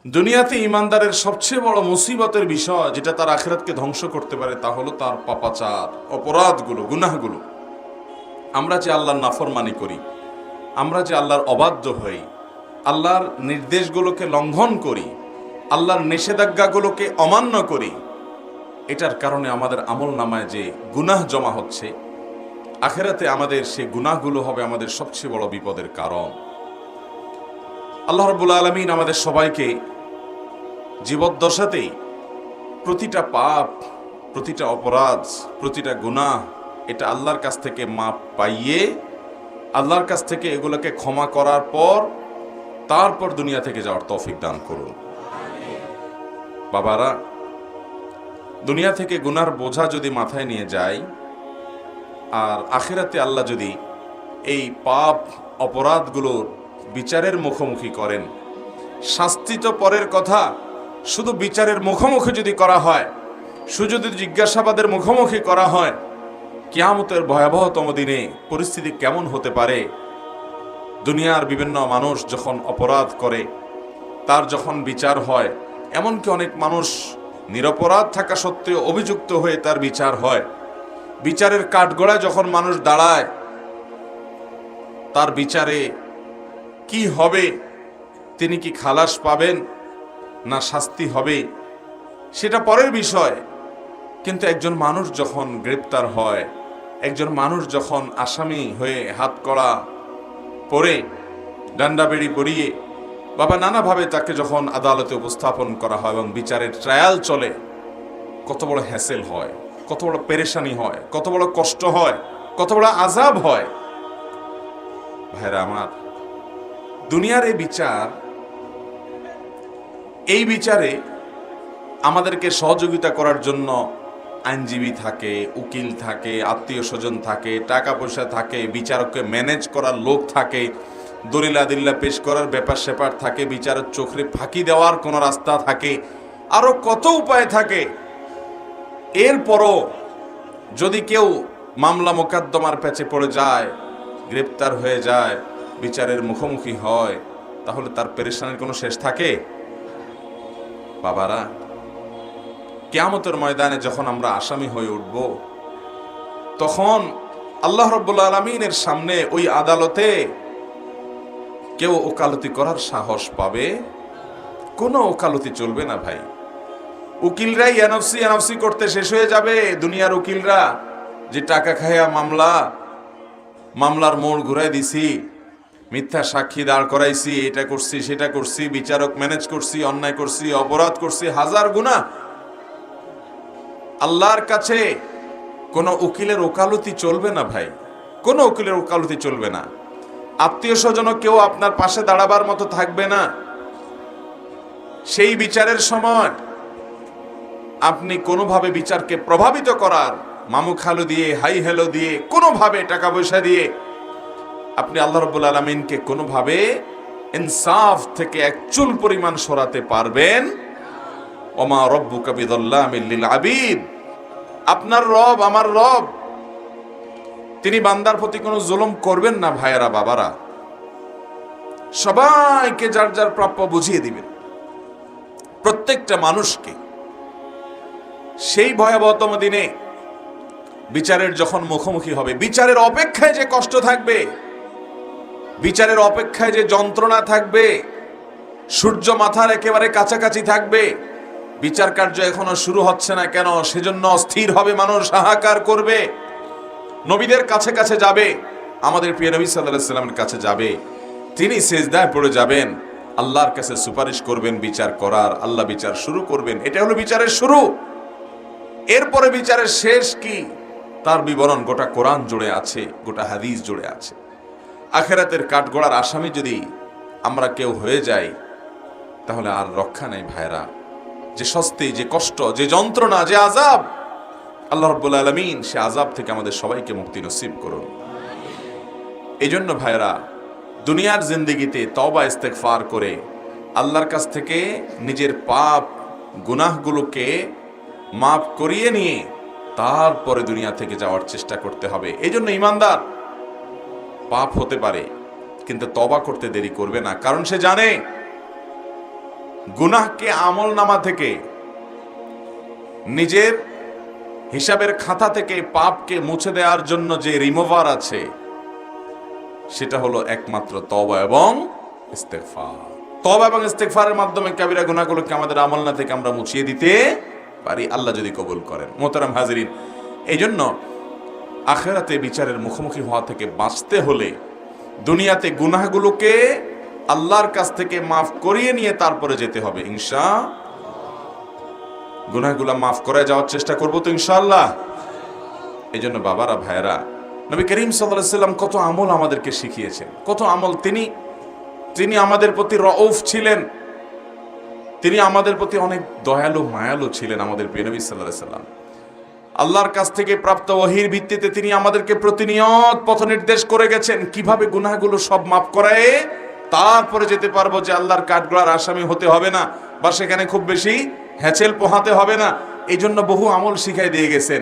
দুনিয়াতে ইমানদারের সবচেয়ে বড় মুসিবতের বিষয় যেটা তার আখিরাতকে ধ্বংস করতে পারে তা হলো তার পাপাচার, অপরাধগুলো, গুনাহগুলো। আমরা যে আল্লাহর নাফরমানি করি, আমরা যে আল্লাহর অবাধ্য হই, আল্লাহর নির্দেশগুলোকে লঙ্ঘন করি, আল্লাহর নিষেধাজ্ঞাগুলোকে অমান্য করি, এটার কারণে আমাদের আমল নামায় যে গুনাহ জমা হচ্ছে, আখিরাতে আমাদের সেই গুনাহগুলো হবে আমাদের সবচেয়ে বড় বিপদের কারণ। আল্লাহ রাব্বুল আলামিন আমাদের সবাইকে জীবদ্দশাতেই প্রতিটা পাপ, প্রতিটা অপরাধ, প্রতিটা গুনাহ এটা আল্লাহর কাছ থেকে মাপ পাইয়ে আল্লাহর কাছ থেকে এগুলোকে ক্ষমা করার পর তারপর দুনিয়া থেকে যাওয়ার তৌফিক দান করুন। বাবারা, দুনিয়া থেকে গুনার বোঝা যদি মাথায় নিয়ে যায় আর আখিরাতে আল্লাহ যদি এই পাপ অপরাধগুলোর বিচারের মুখোমুখি করেন, শাস্তি তো পরের কথা, শুধু বিচারের মুখোমুখি যদি করা হয়, শুধু যদি জিজ্ঞাসাবাদের মুখোমুখি করা হয়, কিয়ামতের ভয়াবহতম দিনে পরিস্থিতি কেমন হতে পারে। দুনিয়ার বিভিন্ন মানুষ যখন অপরাধ করে তার যখন বিচার হয়, এমনকি অনেক মানুষ নিরপরাধ থাকা সত্ত্বেও অভিযুক্ত হয়ে তার বিচার হয়, বিচারের কাঠগড়ায় যখন মানুষ দাঁড়ায়, তার বিচারে কি হবে, তিনি কি খালাস পাবেন না শাস্তি হবে সেটা পরের বিষয়। কিন্তু একজন মানুষ যখন গ্রেপ্তার হয়, একজন মানুষ যখন আসামি হয়ে হাতকড়া পরে ডান্ডা বেড়ি পরিয়ে বাবা নানাভাবে তাকে যখন আদালতে উপস্থাপন করা হয় এবং বিচারের ট্রায়াল চলে, কত বড় হ্যাসেল হয়, কত বড় পেরেশানি হয়, কত বড় কষ্ট হয়, কত বড় আযাব হয়। ভাইরা আমার, দুনিয়ার এই বিচারে আমাদেরকে সহযোগিতা করার জন্য আইনজীবী থাকে, উকিল থাকে, আত্মীয় স্বজন থাকে, টাকা পয়সা থাকে, বিচারককে ম্যানেজ করার লোক থাকে, দলিল আদিল্লা পেশ করার ব্যাপার স্যাপার থাকে, বিচারক চোখে ফাঁকি দেওয়ার কোনো রাস্তা থাকে, আরো কত উপায় থাকে। এরপরও যদি কেউ মামলা মোকদ্দমার প্যাচে পড়ে যায়, গ্রেপ্তার হয়ে যায়, বিচারের মুখোমুখি হয়, তাহলে তার পেরেশানির কোনো শেষ থাকে? বাবারা, কিয়ামতের ময়দানে যখন আমরা আসামি হয়ে উঠব, তখন আল্লাহ রাব্বুল আলামিনের সামনে ওই আদালতে কেউ ওকালতি করার সাহস পাবে? কোনো ওকালতি চলবে না ভাই। উকিলরাই এনএফসি করতে শেষ হয়ে যাবে। দুনিয়ার উকিলরা যে টাকা খায়া মামলার মোড় ঘুরাই দিছি, মিথ্যা সাক্ষী দাঁড় করাইছি, এটা করছি সেটা করছি, বিচারক ম্যানেজ করছি, অন্যায় করছি, অপরাধ করছি, হাজার গুনাহ। আল্লাহর কাছে কোনো উকিলের ওকালতি চলবে না ভাই, কোনো উকিলের ওকালতি চলবে না। আত্মীয় স্বজন কেউ আপনার পাশে দাঁড়াবার মতো থাকবে না। সেই বিচারের সময় আপনি কোনোভাবে বিচারকে প্রভাবিত করার মামু খালু দিয়ে, হাই হ্যালো দিয়ে, কোনোভাবে টাকা পয়সা দিয়ে আপনি আল্লাহ রাব্বুল আলামিনকে কোনোভাবে ইনসাফ থেকে এক চুল পরিমাণ সরাতে পারবেন? ওমা রব্বুকা বিযাল্লামিল লিল আবিদ। আপনার রব, আমার রব, তিনি বান্দার প্রতি কোনো জুলুম করবেন না। ভাইয়েরা, বাবারা, সবাইকে যার যার প্রাপ্য বুঝিয়ে দিবেন, প্রত্যেকটা মানুষকে। সেই ভয়াবহতম দিনে বিচারের যখন মুখোমুখি হবে, বিচারের অপেক্ষায় যে কষ্ট থাকবে, বিচারের অপেক্ষায় যে যন্ত্রণা থাকবে, সূর্য মাথার একেবারে কাছাকাছি থাকবে, বিচার কার্য এখনো শুরু হচ্ছে না কেন, সেজন্য অস্থির হবে মানুষ, হাহাকার করবে, নবীদের কাছে কাছে যাবে, আমাদের প্রিয় নবী সাল্লাল্লাহু আলাইহি ওয়াসাল্লামের কাছে যাবে, তিনি সিজদায় পড়ে যাবেন, আল্লাহর কাছে সুপারিশ করবেন বিচার করার, আল্লাহ বিচার শুরু করবেন। এটা হলো বিচারের শুরু। এরপরে বিচারের শেষ কি, তার বিবরণ গোটা কোরআন জুড়ে আছে, গোটা হাদিস জুড়ে আছে। আখিরাতের কাঠগড়ার আসামি যদি আমরা কেউ হয়ে যাই, তাহলে আর রক্ষা নেই ভাইরা। যে শাস্তি, যে কষ্ট, যে যন্ত্রণা, যে আযাব, আল্লাহ রাব্বুল আলামিন সে আযাব থেকে আমাদের সবাইকে মুক্তি নসিব করুন। এই জন্য ভাইরা, দুনিয়ার জিন্দেগিতে তওবা ইস্তেগফার করে আল্লাহর কাছ থেকে নিজের পাপ গুনাহগুলোকে মাফ করিয়ে নিয়ে তারপরে দুনিয়া থেকে যাওয়ার চেষ্টা করতে হবে। এই জন্য ইমানদার পাপ হতে পারে কিন্তু তওবা করতে দেরি করবে না, কারণ সে জানে গুনাহকে আমল নামা থেকে, নিজের হিসাবের খাতা থেকে পাপকে মুছে দেওয়ার জন্য যে রিমুভার আছে, সেটা হলো একমাত্র তওবা এবং ইস্তেগফার। তওবা এবং ইস্তেগফারের মাধ্যমে কাবিরা গুনাহগুলোকে আমাদের আমলনা থেকে আমরা মুছিয়ে দিতে পারি, আল্লাহ যদি কবুল করেন। মোহতারাম হাজিরিন, এই জন্য আখিরাতে বিচারের মুখোমুখি হওয়া থেকে বাঁচতে হলে দুনিয়াতে গুনাহগুলোকে আল্লাহর কাছ থেকে মাফ করিয়ে নিয়ে তারপরে যেতে হবে ইনশাআল্লাহ। গুনাহগুলো মাফ করে যাওয়ার চেষ্টা করবো তো ইনশাআল্লাহ। এই জন্য বাবারা, ভাইয়েরা, নবী করিম সাল্লাল্লাহু আলাইহি সাল্লাম কত আমল আমাদেরকে শিখিয়েছেন, কত আমল। তিনি আমাদের প্রতি রউফ ছিলেন, তিনি আমাদের প্রতি অনেক দয়ালু মায়ালু ছিলেন। আমাদের প্রিয় নবী সাল্লাল্লাহু আলাইহি সাল্লাম আল্লাহর কাছ থেকে প্রাপ্ত ওহীর ভিত্তিতে তিনি আমাদেরকে প্রতিনিয়ত পথ নির্দেশ করে গেছেন কিভাবে গুনাহগুলো সব মাফ করায় তারপরে যেতে পারবো, যে আল্লাহর কাঠগড়ার আসামি হতে হবে না বা সেখানে খুব বেশি হ্যাচেল পোহাতে হবে না। এই জন্য বহু আমল শিখাই দিয়ে গেছেন।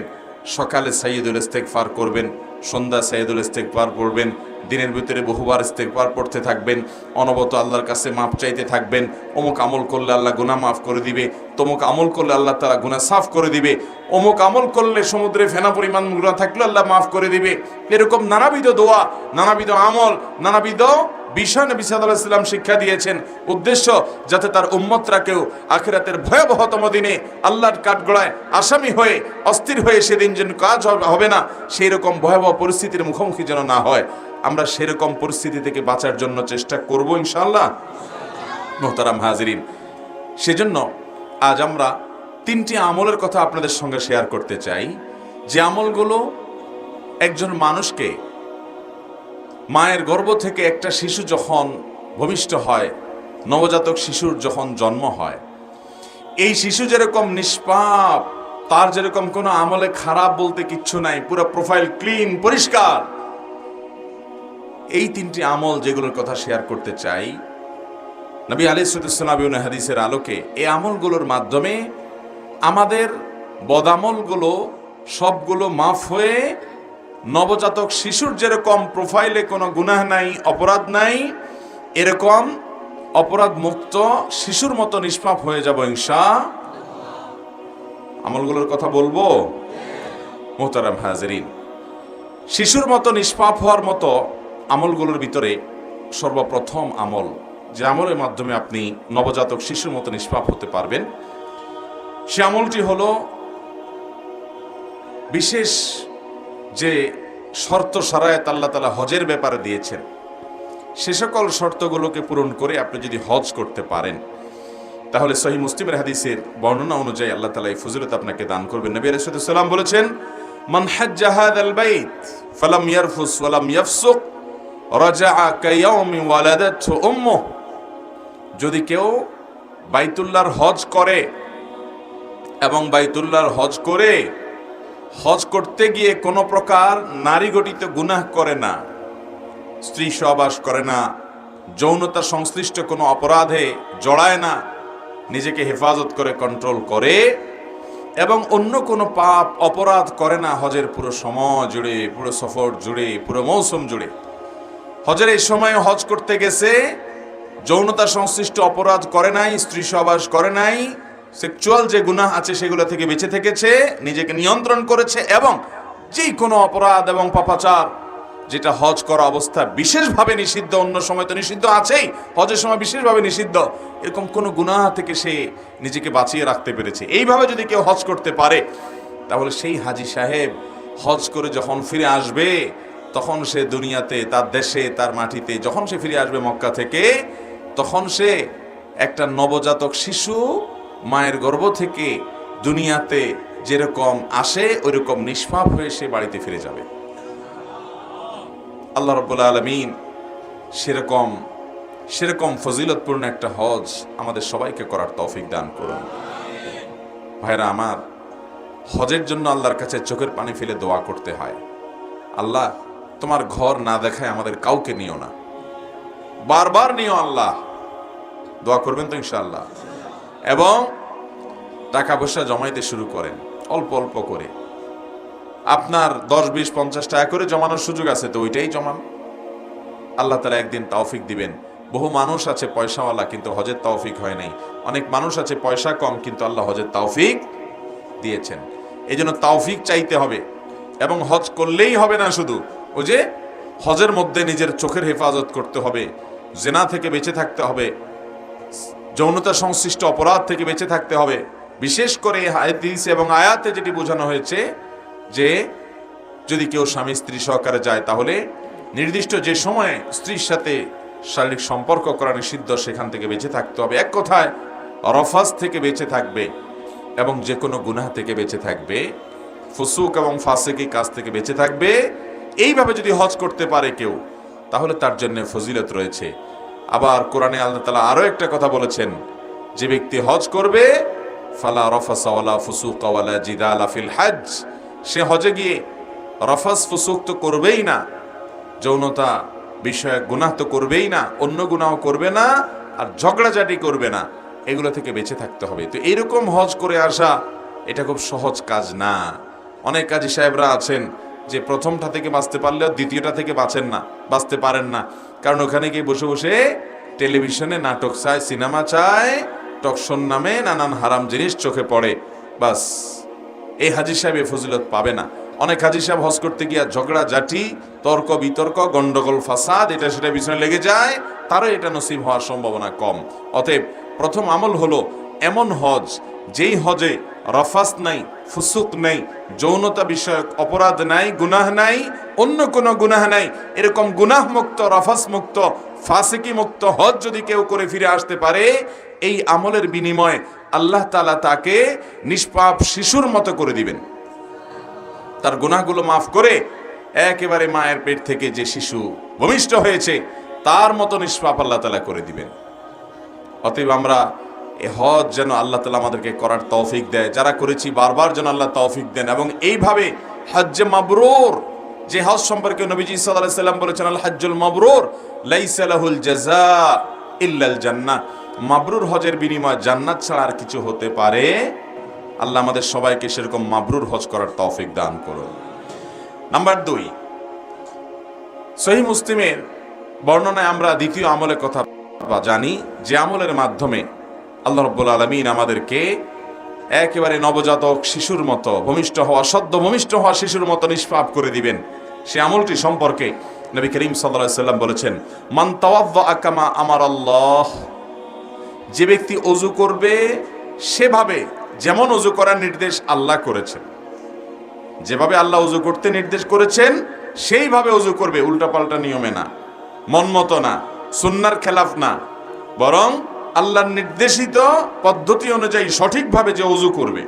সকালে সাইয়্যিদুল ইস্তেগফার করবেন, সন্ধ্যা সাইয়্যিদুল ইস্তেগফার পড়বেন, দিনের ভিতরে বহুবার ইস্তেগফার পড়তে থাকবেন, অনবরত আল্লাহর কাছে মাপ চাইতে থাকবেন। অমুক আমল করলে আল্লাহ গুনাহ মাফ করে দিবে, তমুক আমল করলে আল্লাহ তাআলা গুনাহ সাফ করে দিবে, অমুক আমল করলে সমুদ্রে ফেনা পরিমাণ গুনাহ থাকলে আল্লাহ মাফ করে দিবে। এরকম নানাবিধ দোয়া, নানাবিধ আমল, নানাবিধ বিষয় নবী সাল্লাল্লাহু আলাইহি ওয়াসাল্লাম শিক্ষা দিয়েছেন। উদ্দেশ্য যাতে তার উম্মতরা কেউ আখিরাতের ভয়াবহতম দিনে আল্লাহর কাঠগড়ায় আসামি হয়ে অস্থির হয়ে সেদিন যেন কাজ হবে না, সেই রকম ভয়াবহ পরিস্থিতির মুখোমুখি যেন না হয়। আমরা সেরকম পরিস্থিতি থেকে বাঁচার জন্য চেষ্টা করব ইনশাআল্লাহ। মুহতারাম হাজিরিন, সেজন্য আজ আমরা 3টি আমলের কথা আপনাদের সঙ্গে শেয়ার করতে চাই, যে আমলগুলো একজন মানুষকে মায়ের গর্ভ থেকে একটা শিশু যখন ভূমিষ্ঠ হয়, নবজাতক শিশুর যখন জন্ম হয়, এই শিশু যেরকম নিষ্পাপ, তার যেরকম কোনো আমলে খারাপ বলতে কিচ্ছু নাই, পুরো প্রোফাইল ক্লিন, পরিষ্কার। এই 3টি আমল যেগুলোর কথা শেয়ার করতে চাই, নবী আলাইহিস সালাম হাদিসের আলোকে এই আমলগুলোর মাধ্যমে আমাদের বদামলগুলো সবগুলো মাফ হয়ে নবজাতক শিশুর যেরকম প্রোফাইলে কোনো গুনাহ নাই, অপরাধ নাই, এরকম অপরাধ মুক্ত শিশুর মতো নিষ্পাপ হয়ে যাব ইনশাআল্লাহ। আমলগুলোর কথা বলবো। মুহতারাম হাজিরিন, শিশুর মতো নিষ্পাপ হওয়ার মতো আমলগুলোর ভিতরে সর্বপ্রথম আমল, যে আমলের মাধ্যমে আপনি নবজাতক শিশুর মতো নিষ্পাপ হতে পারবেন, সে আমলটি হলো বিশেষ যে শর্ত শরায়েত আল্লাহ তাআলা হজের ব্যাপারে দিয়েছেন, সে সকল শর্তগুলোকে পূরণ করে আপনি যদি হজ করতে পারেন, তাহলে সহিহ মুসলিমের হাদিসের বর্ণনা অনুযায়ী আল্লাহ তাআলা এই ফজিলত আপনাকে দান করবেন। নবী আলাইহিস সালাম বলেছেন, মান হাজ্জা হাযাল বাইত ফালাম ইয়ারফুস ওয়ালাম ইয়াফসুক রাজাআ কায়াউমি ওয়ালাদাতহু উম্মুহু। যদি কেউ বাইতুল্লাহর হজ করে এবং বাইতুল্লাহর হজ করে হজ করতে গিয়ে কোনো প্রকার নারী গঠিত গুনাহ করে না, স্ত্রী সহবাস করে না, যৌনতা সংশ্লিষ্ট কোনো অপরাধে জড়ায় না, নিজেকে হেফাজত করে কন্ট্রোল করে এবং অন্য কোনো পাপ অপরাধ করে না হজের পুরো সময় জুড়ে, পুরো সফর জুড়ে, পুরো মৌসুম জুড়ে, হজের এই সময় হজ করতে গেছে, যৌনতা সংশ্লিষ্ট অপরাধ করে নাই, স্ত্রী সহবাস করে নাই, সেক্সুয়াল যে গুনাহ আছে সেগুলো থেকে বেঁচে থেকেছে, নিজেকে নিয়ন্ত্রণ করেছে, এবং যে কোনো অপরাধ এবং পাপাচার যেটা হজ করা অবস্থা বিশেষভাবে নিষিদ্ধ, অন্য সময় তো নিষিদ্ধ আছেই, হজের সময় বিশেষভাবে নিষিদ্ধ, এরকম কোনো গুনাহ থেকে সে নিজেকে বাঁচিয়ে রাখতে পেরেছে। এইভাবে যদি কেউ হজ করতে পারে, তাহলে সেই হাজী সাহেব হজ করে যখন ফিরে আসবে, তখন সে দুনিয়াতে, তার দেশে, তার মাটিতে যখন সে ফিরে আসবে মক্কা থেকে, তখন সে একটা নবজাতক শিশু মায়ের গর্ভ থেকে দুনিয়াতে যেরকম আসে ওইরকম নিষ্পাপ হয়ে সে বাড়িতে ফিরে যাবে। আল্লাহ রাব্বুল আলামিন সেরকম ফজিলতপূর্ণ একটা হজ আমাদের সবাইকে করার তৌফিক দান করুন। ভাইরা আমার, হজের জন্য আল্লাহর কাছে চোখের পানি ফেলে দোয়া করতে হয়, আল্লাহ তোমার ঘর না দেখায় আমাদের কাউকে নিও না, বারবার নিও আল্লাহ। দোয়া করবেন তো ইনশাআল্লাহ। এবং টাকা পয়সা জমাইতে শুরু করেন, অল্প অল্প করে। আপনার 10, 20, 50 টাকা করে জমানোর সুযোগ আছে তো ওইটাই জমান। আল্লাহ তাআলা একদিন তৌফিক দিবেন, বহু মানুষ আছে পয়সাওয়ালা কিন্তু হজের তৌফিক হয় নাই, অনেক মানুষ আছে পয়সা কম কিন্তু আল্লাহ হজের তৌফিক দিয়েছেন। এই জন্য তৌফিক চাইতে হবে, এবং হজ করলেই হবে না, শুধু ওই যে হজের মধ্যে নিজের চোখের হেফাজত করতে হবে, জেনা থেকে বেঁচে থাকতে হবে, যৌনতা সংশ্লিষ্ট অপরাধ থেকে বেঁচে থাকতে হবে। বিশেষ করে হাদিস এবং আয়াতে যেটি বোঝানো হয়েছে যে যদি কেউ স্বামী স্ত্রী সহকারে যায় তাহলে নির্দিষ্ট যে সময়ে স্ত্রীর সাথে শারীরিক সম্পর্ক করা নিষিদ্ধ, সেখান থেকে বেঁচে থাকতে হবে। এক কথায় রফাস থেকে বেঁচে থাকবে এবং যে কোনো গুনাহ থেকে বেঁচে থাকবে, ফুসুক এবং ফাসিকি কাজ থেকে বেঁচে থাকবে। এইভাবে যদি হজ করতে পারে কেউ, তাহলে তার জন্য ফজিলত রয়েছে। আবার কোরআনে আল্লাহ তাআলা আরো একটা কথা বলেছেন, যে ব্যক্তি হজ করবে ফালা রফাসা ওয়ালা ফুসুকা ওয়ালা জিদালা ফিল হজ, সে হজে গিয়ে রফাস ফুসুক তো করবেই না, যৌনতা বিষয়ক গুনাহ তো করবেই না, অন্য গুনাহ করবে না, আর ঝগড়াঝাটি করবে না, এগুলো থেকে বেঁচে থাকতে হবে। তো এইরকম হজ করে আসা এটা খুব সহজ কাজ না। অনেক কাজী সাহেবরা আছেন যে প্রথমটা থেকে বাঁচতে পারলেও দ্বিতীয়টা থেকে বাঁচতে পারেন না, কারণ ওখানে গিয়ে বসে বসে টেলিভিশনে নাটক চায়, সিনেমা চায়, টকশন নামে নানান হারাম জিনিস চোখে পড়ে, বাস এই হাজী সাহেব এ ফজিলত পাবে না। অনেক হাজী সাহেব হজ করতে গিয়া ঝগড়া জাটি, তর্ক বিতর্ক, গন্ডগোল ফাসাদ, এটা সেটা পিছনে লেগে যায়, তারও এটা নসিব হওয়ার সম্ভাবনা কম। অতএব প্রথম আমল হলো এমন হজ যেই হজে রফাস নাই, ফুসুক নাই, যৌনতা বিষয়ক অপরাধ নাই, গুনাহ নাই, অন্য কোনো গুনাহ নাই, এরকম গুনাহ মুক্ত, রফাস মুক্ত, ফাসিকি মুক্ত হজ যদি কেউ করে ফিরে আসতে পারে, এই আমলের বিনিময়ে আল্লাহ তাআলা তাকে নিষ্পাপ শিশুর মতো করে দিবেন। তার গুনাহগুলো মাফ করে একেবারে মায়ের পেট থেকে যে শিশু ভূমিষ্ঠ হয়েছে তার মতো নিষ্পাপ আল্লাহ তাআলা করে দিবেন। অতএব আমরা এ হজ যেন আল্লাহ তাআলা আমাদেরকে করার তৌফিক দেয়, যারা করেছি বারবার যেন আল্লাহ তৌফিক দেন। এবং এইভাবে হজ্জে মাবরুর, যে হজ সম্পর্কে নবীজি সাল্লাল্লাহু আলাইহি সাল্লাম বলেছেন, আল হজ্জুল মাবরুর লাইসা লাহুল জাযা ইল্লাল জান্নাহ, মাবরুর হজের বিনিময় জান্নাত ছাড়া আর কিছু হতে পারে। আল্লাহ আমাদের সবাইকে সেরকম মাবরুর হজ করার তৌফিক দান করুন। নাম্বার 2, সহিহ মুসলিমের বর্ণনায় আমরা দ্বিতীয় আমলের কথা জানি, যে আমলের মাধ্যমে আল্লাহ রাব্বুল আলামিন আমাদেরকে একেবারে নবজাতক শিশুর মতো, সদ্য ভূমিষ্ঠ হওয়া শিশুর মতো নিষ্পাপ করে দিবেন। সে আমলটি সম্পর্কে নবী করিম সাল্লাল্লাহু আলাইহি সাল্লাম বলেছেন, মান তাওয়াদ্দা কামা আমারাল্লাহ, যে ব্যক্তি ওযু করবে সেভাবে যেমন ওযু করার নির্দেশ আল্লাহ করেছেন, যেভাবে আল্লাহ ওযু করতে নির্দেশ করেছেন সেইভাবে ওযু করবে, উল্টাপাল্টা নিয়মে না, মন মতো না, সুন্নাহর খেলাফ না, বরং আল্লাহর নির্দেশিত পদ্ধতি অনুযায়ী সঠিকভাবে যে ওযু করবে।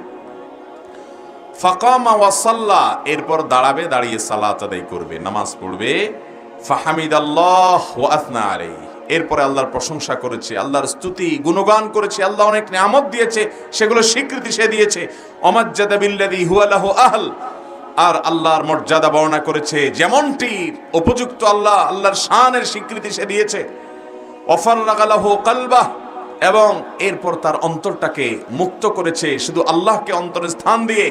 ফাকামা ওয়া সাল্লা, এরপর দাঁড়াবে, দাঁড়িয়ে সালাত আদায় করবে, নামাজ পড়বে। ফাহামিদাল্লাহ ওয়া আথনা আলাইহি, এরপরে আল্লাহর প্রশংসা করেছে, আল্লাহর স্তুতি গুণগান করেছে, আল্লাহ অনেক নিয়ামত দিয়েছে, সেগুলো স্বীকৃতি সে দিয়েছে। ওমাজ্জাদা বিল্লাযী হুয়া লাহু আহল, আর আল্লাহর মর্যাদা বর্ণনা করেছে যেমনটি উপযুক্ত, আল্লাহর শানের স্বীকৃতি সে দিয়েছে। ওয়াফাররাগা লাহু কলবাহ, এবং এরপর তার অন্তরটাকে মুক্ত করেছে, শুধু আল্লাহকে অন্তরে স্থান দিয়ে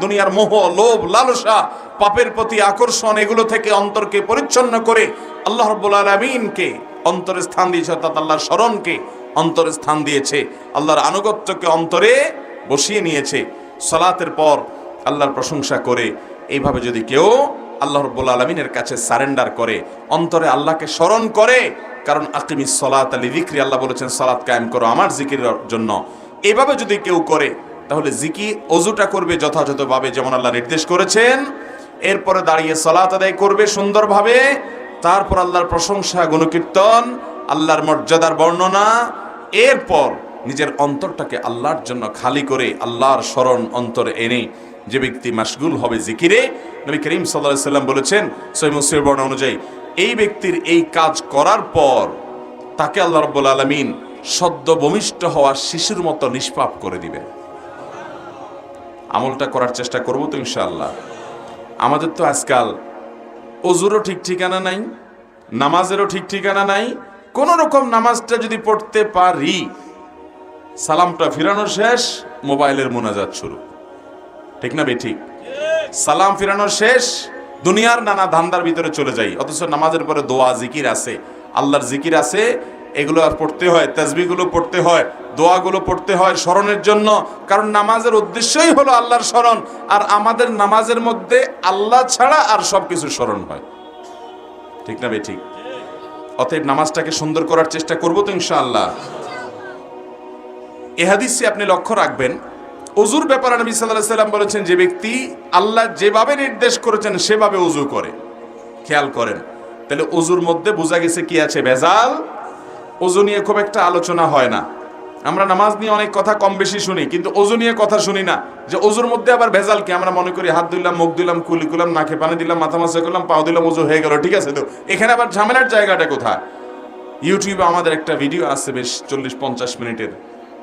দুনিয়ার মোহ, লোভ, লালসা, পাপের প্রতি আকর্ষণ, এগুলো থেকে অন্তরকে পরিচ্ছন্ন করে আল্লাহ রাব্বুল আলামিনকে অন্তরে স্থান দিয়েছে, অর্থাৎ আল্লাহর স্মরণকে অন্তরে স্থান দিয়েছে, আল্লাহর আনুগত্যকে অন্তরে বসিয়ে নিয়েছে। সালাতের পর আল্লাহর প্রশংসা করে এইভাবে যদি কেউ আল্লাহ রাব্বুল আলামিনের কাছে সারেন্ডার করে, অন্তরে আল্লাহকে স্মরণ করে, কারণ আকিমিস সালাতা লিযিকরি, আল্লাহ বলেছেন সালাত কায়েম করো আমার জিকিরের জন্য, এভাবে যদি কেউ করে তাহলে ওযুটা করবে যথাযথভাবে যেমন আল্লাহ নির্দেশ করেছেন, এরপরে দাঁড়িয়ে সালাত আদায় করবে সুন্দরভাবে, তারপর আল্লাহর প্রশংসা, গুণকীর্তন, আল্লাহর মর্যাদার বর্ণনা, এরপর নিজের অন্তরটাকে আল্লাহর জন্য খালি করে আল্লাহর স্মরণ অন্তরে এনে যে ব্যক্তি মাশগুল হবে জিকিরে, নবী করিম সাল্লাল্লাহু আলাইহি সাল্লাম বলেছেন সহিহ মুসলিমের বর্ণনা অনুযায়ী, এই ব্যক্তির এই কাজ করার পর তাকে আল্লাহ রাব্বুল আলামিন সদ্য ভূমিষ্ঠ হওয়া শিশুর মতো নিষ্পাপ করে দিবেন। আমলটা করার চেষ্টা করব তো ইনশাআল্লাহ। আমাদের তো আজকাল ওযুরও ঠিক ঠিকানা নাই, নামাজেরও ঠিক ঠিকানা নাই। কোন রকম নামাজটা যদি পড়তে পারি, সালামটা ফিরানো শেষ, মোবাইলের মুনাজাত শুরু, ঠিক না বেঠিক? সালাম ফিরানো শেষ, দুনিয়ার নানা ধান্দার ভিতরে চলে যাই, অথচ নামাজের পরে দোয়া জিকির আছে, আল্লাহর জিকির আছে, এগুলো আর পড়তে হয়, তাসবিহগুলো পড়তে হয়, দোয়াগুলো পড়তে হয় স্মরণের জন্য। কারণ নামাজের উদ্দেশ্যই হলো আল্লাহর স্মরণ, আর আমাদের নামাজের মধ্যে আল্লাহ ছাড়া আর সব কিছু স্মরণ হয়। ঠিক না বে ঠিক? অতএব নামাজটাকে সুন্দর করার চেষ্টা করবো তো ইনশাআল্লাহ। এ হাদিসে আপনি লক্ষ্য রাখবেন, ওযুর ব্যাপারে নবী সাল্লাল্লাহু আলাইহি সাল্লাম বলেছেন, যে ব্যক্তি আল্লাহ যেভাবে নির্দেশ করেছেন সেভাবে ওযু করে। খেয়াল করেন, তাহলে ওযুর মধ্যে বোঝা গেছে কি আছে? ভেজাল। ওযু নিয়ে খুব একটা আলোচনা হয় না। আমরা নামাজ নিয়ে অনেক কথা কম বেশি শুনি, কিন্তু ওযু নিয়ে কথা শুনি না, যে ওযুর মধ্যে আবার ভেজাল কি। আমরা মনে করি হাত ধুইলাম, মুখ ধুইলাম, কুলি করলাম, নাকে পানি দিলাম, মাথা মাসা করলাম, পাও দিলাম, ওযু হয়ে গেল, ঠিক আছে। তো এখানে আবার ঝামেলার জায়গাটা কোথায়? ইউটিউবে আমাদের একটা ভিডিও আছে বেশ 40-50 মিনিটের,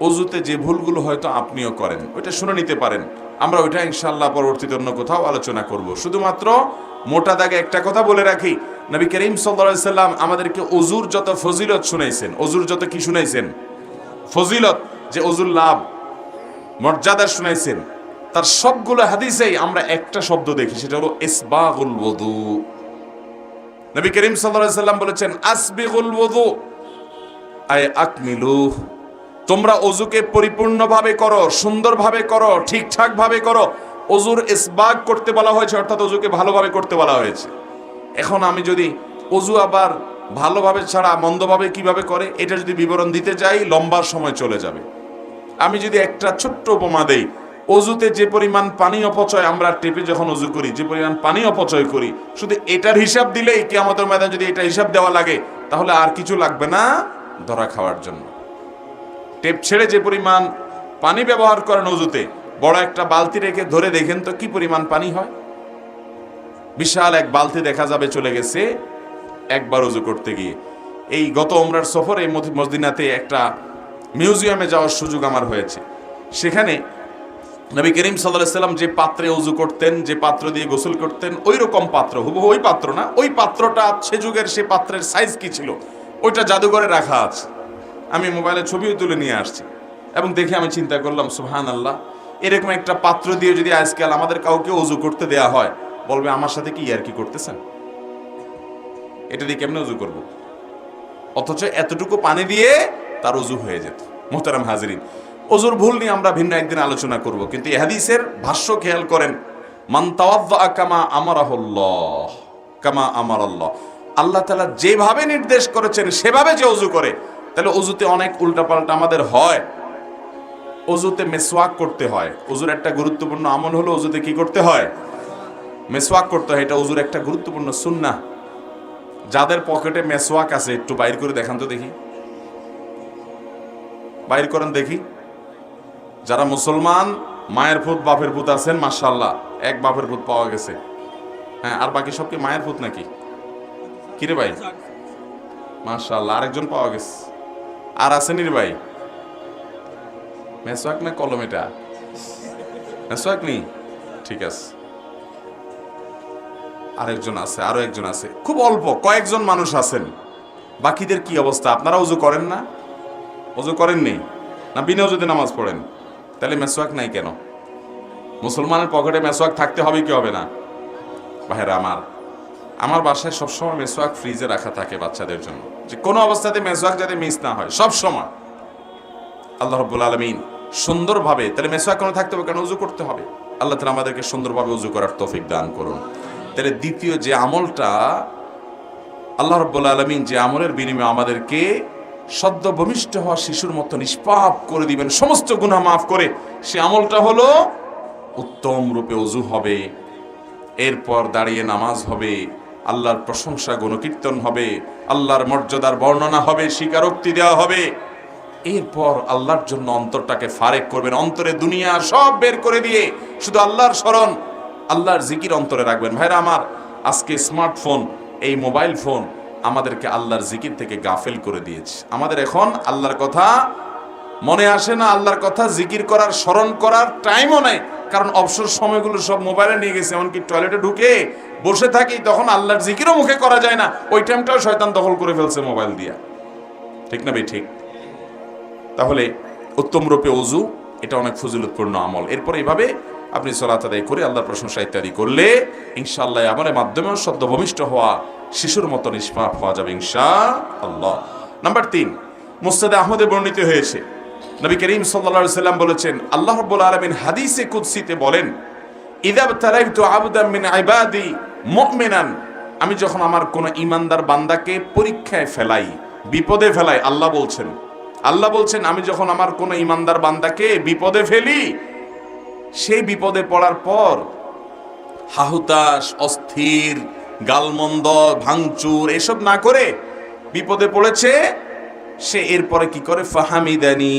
ওযুতে যে ভুলগুলো হয়তো আপনিও করেন, ওইটা শুনে নিতে পারেন। আমরা ওইটা ইনশাআল্লাহ পরবর্তীতে অন্য কোথাও আলোচনা করব। শুধুমাত্র মোটা দাগে একটা কথা বলে রাখি, নবী করিম সাল্লাল্লাহু আলাইহি সাল্লাম আমাদেরকে ওযুর যত ফজিলত শুনাইছেন, ওযুর যত কি শুনাইছেন? ফজিলত, যে ওযুর লাভ মর্যাদা শুনাইছেন, তার সবগুলো হাদিসেই আমরা একটা শব্দ দেখি, সেটা হলো ইসবাগুল ওযু। নবী করিম সাল্লাল্লাহু আলাইহি সাল্লাম বলেছেন, আসবিগুল ওযু আয় আকমিলু, তোমরা ওযুকে পরিপূর্ণভাবে করো, সুন্দরভাবে করো, ঠিকঠাক ভাবে করো। ওযুর ইসবাগ করতে বলা হয়েছে, অর্থাৎ ওযুকে ভালোভাবে করতে বলা হয়েছে। এখন আমি যদি ওযু আবার ভালোভাবে ছাড়া মন্দভাবে কিভাবে করে, এটা যদি বিবরণ দিতে যাই লম্বা সময় চলে যাবে। আমি যদি একটা ছোট্ট উপমা দেই, ওযুতে যে পরিমাণ পানি অপচয় আমরা টেপে যখন ওযু করি, যে পরিমাণ পানি অপচয় করি, শুধু এটার হিসাব দিলেই কিয়ামতের ময়দানে যদি এটা হিসাব দেওয়া লাগে, তাহলে আর কিছু লাগবে না ধরা খাওয়ার জন্য। টেপ ছেড়ে যে পরিমাণ পানি ব্যবহার করেন ওযুতে, বড় একটা বালতি রেখে ধরে দেখেন তো কি পরিমাণ পানি হয়। বিশাল এক বালতি দেখা যাবে চলে গেছে একবার ওযু করতে গিয়ে। এই গত উমরার সফরে মদিনাতে একটা মিউজিয়ামে যাওয়ার সুযোগ আমার হয়েছে। সেখানে নবী করিম সাল্লাল্লাহু আলাইহি সাল্লাম যে পাত্রে ওযু করতেন, যে পাত্র দিয়ে গোসল করতেন, ওই রকম পাত্র, হুবহু ওই পাত্র না, ওই পাত্রটা সে যুগের সে পাত্রের সাইজ কি ছিল ওইটা জাদুঘরে রাখা আছে। আমি মোবাইলে ছবিও তুলে নিয়ে আসছি এবং দেখে আমি চিন্তা করলাম, সুবহানাল্লাহ, এরকম একটা পাত্র দিয়ে যদি আজকাল আমাদের কাউকে ওযু করতে দেয়া হয়, বলবে আমার সাথে কি ইয়ার্কি করতেছেন, এটা দিয়ে কেমনে ওযু করব? অথচ এতটুকু পানি দিয়ে তার ওযু হয়ে যেত। মুহতারাম হাজিরিন, ওযুর ভুল নিয়ে আমরা ভিন্ন একদিন আলোচনা করব, কিন্তু এই হাদিসের ভাষ্য খেয়াল করেন, মান তাওয়াদ্দা কামা আমারাহুল্লাহ কামা আমারাল্লাহ, আল্লাহ তাআলা যেভাবে নির্দেশ করেছেন সেভাবে যে ওযু করে, তাহলে ওযুতে অনেক উল্টাপাল্টা আমাদের হয়। ওযুতে মেসওয়াক করতে হয়। ওযুর একটা গুরুত্বপূর্ণ আমল হলো ওযুতে কি করতে হয়? মেসওয়াক করতে হয়। এটা ওযুর একটা গুরুত্বপূর্ণ সুন্নাহ। যাদের পকেটে মেসওয়াক আছে একটু বাইর করে দেখান তো দেখি, বাইর করেন দেখি। যারা মুসলমান মায়ের পুত বাপের পুত আছেন, মাশাআল্লাহ, এক বাপের পুত পাওয়া গেছে। হ্যাঁ, আর বাকি সব কি মায়ের পুত নাকি? কিরে ভাই, মাশাআল্লাহ, আরেকজন পাওয়া গেছে। আর আছেন রে ভাই? মেসওয়াক না কলম? এটা মেসওয়াক নেই, ঠিক আছে। আরেকজন আছে, আরো একজন আছে, খুব অল্প কয়েকজন মানুষ আছেন। বাকিদের কি অবস্থা? আপনারা ওযু করেন না? ওযু করেননি না বিনা ওযুতে নামাজ পড়েন? তাহলে মেসওয়াক নাই কেন? মুসলমানের পকেটে মেসওয়াক থাকতে হবে কি হবে না? ভাইরা আমার বাসায় সবসময় মেসওয়াক ফ্রিজে রাখা থাকে বাচ্চাদের জন্য, যে কোনো অবস্থাতে মেসওয়াক যাতে মিস না হয় সব সময়। আল্লাহ রাব্বুল আলামিন সুন্দরভাবে, তাহলে মেসওয়াক কেন থাকতে হবে? কেন ওযু করতে হবে? আল্লাহ তাআলা আমাদেরকে সুন্দরভাবে ওযু করার তৌফিক দান করুন। তাহলে দ্বিতীয় যে আমলটা, আল্লাহ রাব্বুল আলামিন যে আমলের বিনিময়ে আমাদেরকে সদ্য ভূমিষ্ঠ হওয়া শিশুর মতো নিষ্পাপ করে দিবেন, সমস্ত গুনাহ মাফ করে, সে আমলটা হলো উত্তম রূপে ওযু হবে, এরপর দাঁড়িয়ে নামাজ হবে, আল্লাহর প্রশংসা গুণকীর্তন হবে, আল্লাহর মর্যাদার বর্ণনা হবে, স্বীকারোক্তি দেওয়া হবে। এরপর আল্লাহর জন্য অন্তরটাকে ফারেক করবেন, অন্তরে দুনিয়া সব বের করে দিয়ে শুধু আল্লাহর স্মরণ, আল্লাহর জিকির অন্তরে রাখবেন। ভাইরা আমার, আজকে স্মার্টফোন, এই মোবাইল ফোন আমাদেরকে আল্লাহর জিকির থেকে গাফেল করে দিয়েছে। আমাদের এখন আল্লাহর কথা মনে আসে না, আল্লাহর কথা জিকির করার, স্মরণ করার টাইমও নেই, কারণ অবসর সময়গুলো সব মোবাইলে নিয়ে গেছে। এমনকি টয়লেটে ঢুকে বসে থাকি, তখন আল্লাহর জিকিরও মুখে করা যায় না, ওই টাইমটাও শয়তান দখল করে ফেলছে মোবাইল দিয়া। ঠিক না ভাই? ঠিক। তাহলে উত্তম রূপে ওযু, এটা অনেক ফজিলতপূর্ণ আমল। এরপর এইভাবে আপনি সালাত আদায় করে আল্লাহর প্রশংসা ইত্যাদি করলে ইনশাআল্লাহ আমলের মাধ্যমেও সদ্য ভূমিষ্ঠ হওয়া শিশুর মতো নিষ্পাপ হওয়া যাবে ইনশাআল্লাহ। নাম্বার 3, মুসনাদে আহমদে বর্ণিত হয়েছে, নবী করিম সাল্লাল্লাহু আলাইহি সাল্লাম বলেছেন, আল্লাহ রাব্বুল আলামিন হাদিসে কুদসিতে বলেন, ইযা বতালাইতু আবদান মিন ইবাদি মুমিনান, আমি যখন আমার কোন ঈমানদার বান্দাকে পরীক্ষায় ফেলাই, বিপদে ফেলাই, আল্লাহ বলছেন আমি যখন আমার কোন ঈমানদার বান্দাকে বিপদে ফেলি, সেই বিপদে পড়ার পর হাহুতাশ, অস্থির, গালমন্দ, ভাঙচুর এসব না করে বিপদে পড়েছে, সে এরপরে কি করে? ফাহামিদানি,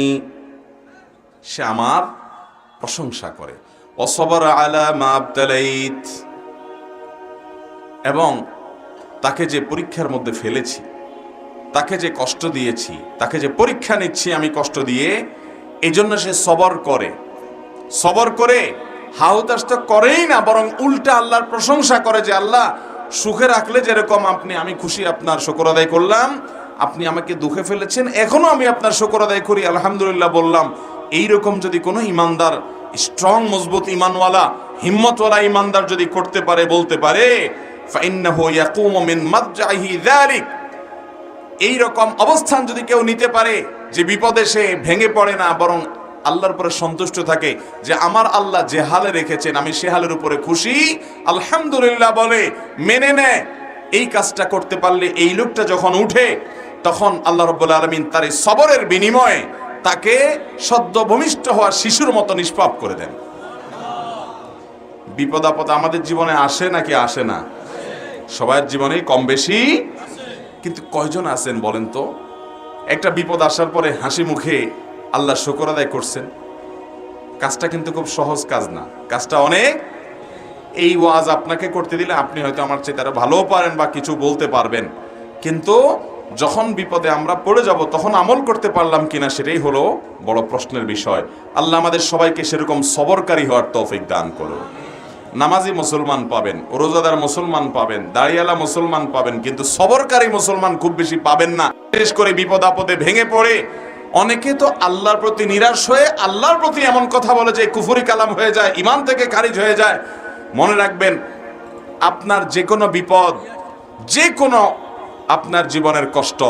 সে আমার প্রশংসা করে। ওয়াসবারা আলা মা আবতালাইত, এবং তাকে যে পরীক্ষার মধ্যে ফেলেছি, তাকে যে কষ্ট দিয়েছি, তাকে যে পরীক্ষা নিচ্ছি আমি কষ্ট দিয়ে, এই জন্য সে সবর করে হাহুতাশ তো করেই না, বরং উল্টা আল্লাহর প্রশংসা করে যে আল্লাহ সুখে রাখলে যেরকম আমি খুশি, আপনার শুকর আদায় করলাম, আপনি আমাকে দুঃখে ফেলেছেন, এখনো আমি আপনার শুকর আদায় করি, আলহামদুলিল্লাহ বললাম। এইরকম যদি কোনো ইমানদার, স্ট্রং মজবুত ইমানওয়ালা, হিম্মতওয়ালা ইমানদার যদি করতে পারে, বলতে পারে, ফাইন্নাহু ইয়াকুমু মিন মাদজাহি যালিক, এইরকম অবস্থান যদি কেউ নিতে পারে যে বিপদে সে ভেঙে পড়ে না, বরং আল্লাহর উপরে সন্তুষ্ট থাকে যে আমার আল্লাহ যে হালে রেখেছেন আমি সে হালের উপরে খুশি, আলহামদুলিল্লাহ বলে মেনে নেয়, এই কাজটা করতে পারলে এই লোকটা যখন উঠে, তখন আল্লাহ রাব্বুল আলামিন তার এই সবরের বিনিময়ে তাকে সদ্য ভূমিষ্ঠ হওয়া শিশুর মতো নিষ্পাপ করে দেন। বিপদ আপদ আমাদের জীবনে আসে নাকি আসে না? সবার জীবনেই কম বেশি, কিন্তু কয়জন আছেন বলেন তো একটা বিপদ আসার পরে হাসি মুখে আল্লাহ শুকর আদায় করছেন? কাজটা কিন্তু খুব সহজ কাজ না, কাজটা অনেক। এই ওয়াজ আপনাকে করতে দিলে আপনি হয়তো আমার চেয়ে তারা ভালোও পারেন বা কিছু বলতে পারবেন, কিন্তু যখন বিপদে আমরা পড়ে যাব তখন আমল করতে পারলাম কিনা সেটাই হলো বড় প্রশ্নের বিষয়। আল্লাহ আমাদের সবাইকে সেরকম সবরকারী হওয়ার তৌফিক দান করুন। নামাজি মুসলমান পাবেন, রোজাদার মুসলমান পাবেন, দাড়িওয়ালা মুসলমান পাবেন, কিন্তু সবরকারী মুসলমান খুব বেশি পাবেন না। বিশেষ করে বিপদ আপদে ভেঙে পড়ে অনেকে তো আল্লাহর প্রতি নিরাশ হয়ে আল্লাহর প্রতি এমন কথা বলে যে কুফরি কালাম হয়ে যায়, ঈমান থেকে খারিজ হয়ে যায়। মনে রাখবেন, আপনার যে কোনো বিপদ, যে কোনো আপনার জীবনের কষ্ট,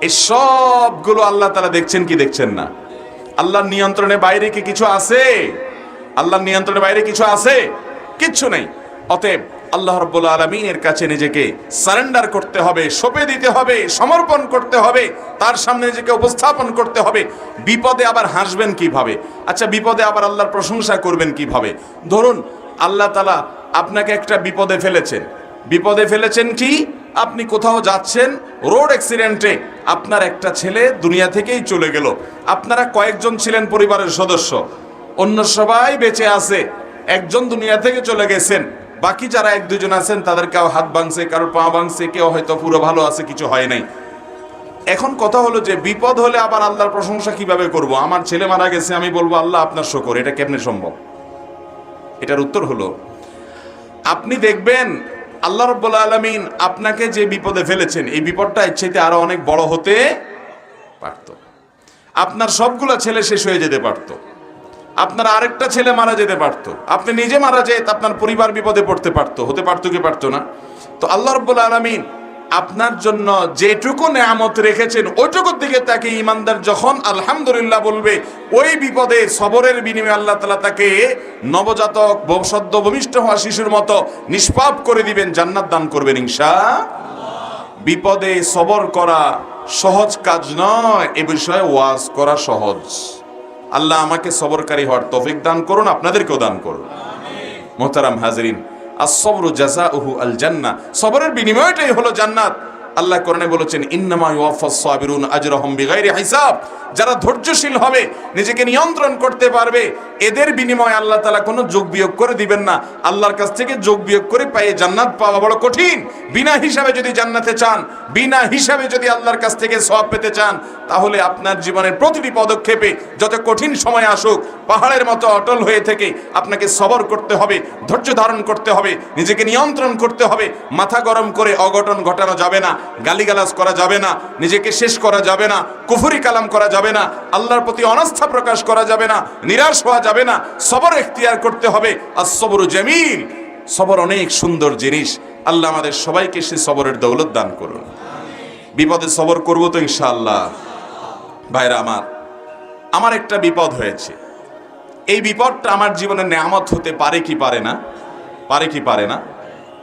এই সবগুলো আল্লাহ তাআলা দেখছেন কি দেখছেন না? আল্লাহর নিয়ন্ত্রণে বাইরে কি কিছু আছে? আল্লাহর নিয়ন্ত্রণে বাইরে কিছু আছে? কিচ্ছু নেই। অতএব আল্লাহ রাব্বুল আলামিনের কাছে নিজেকে সারেন্ডার করতে হবে, সঁপে দিতে হবে, সমর্পণ করতে হবে, তার সামনে নিজেকে উপস্থাপন করতে হবে। বিপদে আবার হাসবেন কিভাবে? আচ্ছা, বিপদে আবার আল্লাহর প্রশংসা করবেন কিভাবে? ধরুন আল্লাহ তাআলা আপনাকে একটা বিপদে ফেলেছেন কি? আপনি কোথাও যাচ্ছেন, রোড অ্যাক্সিডেন্টে আপনার একটা ছেলে দুনিয়া থেকেই চলে গেল। আপনারা কয়েকজন ছিলেন পরিবারের সদস্য, অন্য সবাই বেঁচে আছে, একজন দুনিয়া থেকে চলে গেছেন, বাকি যারা এক দুজন আছেন তাদের কেউ হাত ভাঙছে, কারোর পা ভাঙছে, কেউ হয়তো পুরো ভালো আছে, কিছু হয় নাই। এখন কথা হলো যে বিপদ হলে আবার আল্লাহর প্রশংসা কিভাবে করব? আমার ছেলে মারা গেছে, আমি বলবো আল্লাহ আপনার শুকর, এটা কেমনে সম্ভব? এটার উত্তর হলো, আপনি দেখবেন আল্লাহ রাব্বুল আলামিন আপনাকে যে বিপদে ফেলেছেন, এই বিপদটা ইচ্ছাইতে আরো অনেক বড় হতে পারত। আপনার সবগুলা ছেলে শেষ হয়ে যেতে পারত, আপনার আরেকটা ছেলে মারা যেতে পারত, আপনি নিজে মারা যেত, আপনার পরিবার বিপদে পড়তে পারত, হতে পারত কি পারত না? তো আল্লাহ রাব্বুল আলামিন আপনার জন্য যেটুকু নেয়ামত রেখেছেন ওইটুকুর দিকে তাকে ইমানদার যখন আলহামদুলিল্লাহ বলবে, ওই বিপদে সবরের বিনিময়ে আল্লাহ তাআলা তাকে নবজাতক সদ্য ভূমিষ্ঠ হওয়া শিশুর মতো নিষ্পাপ করে দিবেন, জান্নাত দান করবেন ইনশাআল্লাহ। বিপদে সবর করা সহজ কাজ নয়, এ বিষয়ে ওয়াজ করা সহজ। আল্লাহ আমাকে সবরকারী হওয়ার তৌফিক দান করুন, আপনাদেরকেও দান করুন। মুহতারাম হাজরিন, as-sabru jazaa'uhu al-jannah, সবরের বিনিময়টাই হলো জান্নাত। আল্লাহ কোরআনে বলেছেন, ইন্নামা ইউওয়াফাস সাবিরুন আজরাহুম বিগাইরি হিসাব, যারা ধৈর্যশীল হবে, নিজেকে নিয়ন্ত্রণ করতে পারবে, এদের বিনিময়ে আল্লাহ তাআলা কোনো যোগ বিয়োগ করে দিবেন না। আল্লাহর কাছ থেকে যোগ বিয়োগ করে পায়ে জান্নাত পাওয়া বড় কঠিন। বিনা হিসাবে যদি জান্নাতে চান, বিনা হিসাবে যদি আল্লাহর কাছ থেকে সওয়াব পেতে চান, তাহলে আপনার জীবনের প্রতিটি পদক্ষেপে যত কঠিন সময় আসুক, পাহাড়ের মতো অটল হয়ে থেকে আপনাকে সবর করতে হবে, ধৈর্য ধারণ করতে হবে, নিজেকে নিয়ন্ত্রণ করতে হবে। মাথা গরম করে অঘটন ঘটানো যাবে না, গালিগালাজ করা যাবে না, নিজেকে শেষ করা যাবে না, কুফরি কালাম করা যাবে না, আল্লাহর প্রতি অনাস্থা প্রকাশ করা যাবে না, নিরাশ হওয়া যাবে না। সবর ইখতিয়ার করতে হবে। আস-সবরু জামিল, সবর অনেক সুন্দর জিনিস। আল্লাহ আমাদের সবাইকে সে সবরের দৌলত দান করুন। বিপদে সবর করবো তো ইনশাআল্লাহ। ভাইরা আমার একটা বিপদ হয়েছে। এই বিপদটা আমার জীবনে নেয়ামত হতে পারে কি পারে না, পারে কি পারে না।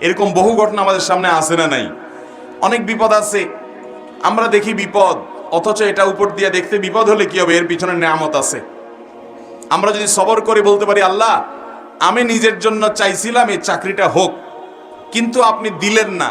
এরকম বহু ঘটনা আমাদের সামনে আসে না নাই? অনেক বিপদ আছে, আমরা দেখি বিপদ, অথচ এটা উপর দিয়ে দেখতে বিপদ হলে কি হবে, এর পিছনে নেয়ামত আছে। আমরা যদি সবর করে বলতে পারি, আল্লাহ আমি নিজের জন্য চাইছিলাম এই চাকরিটা হোক, কিন্তু আপনি দিলেন না,